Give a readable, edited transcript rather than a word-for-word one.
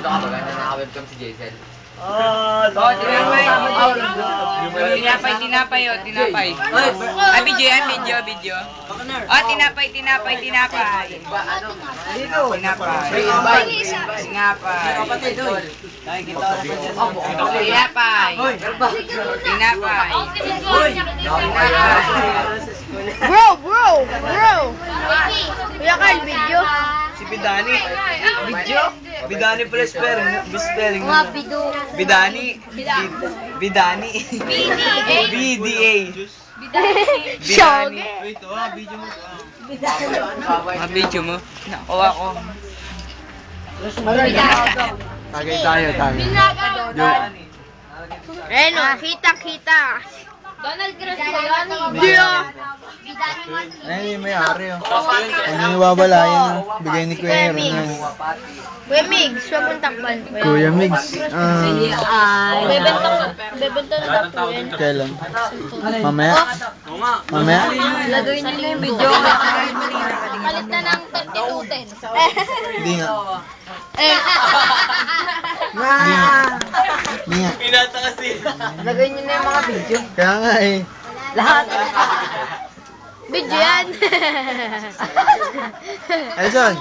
Baga na naka-webcam si Jason. Tinapay, tinapay. Ah, video. Oh, tinapay. Tinapay. Tinapay. Bro! Kuya Carl, video. Si Bidani. Video? Bidani pala spelling. Mga bido. Bidani. Bidani. BDA. Shoge. Mga video mo. Nakuha ko. Tagay tayo. Reno, kita. Donald Cruz ko yun. Hindi Ayun yung may-ari oh. Huwag niyo babalayan oh. Bigay ni Kuya Aaron yan. Kuya Migs, huwag mong takpan. Kuya Migs. Bebenta na dapat yan. Kailan? Mamaya? Mamaya? Lagay niyo na yung video. Kalit na ng 3210. Hindi nga. Hindi nga. Pinata kasi. Lagay niyo na yung mga video. Kaya nga eh. Lahat. Video yan. Elson!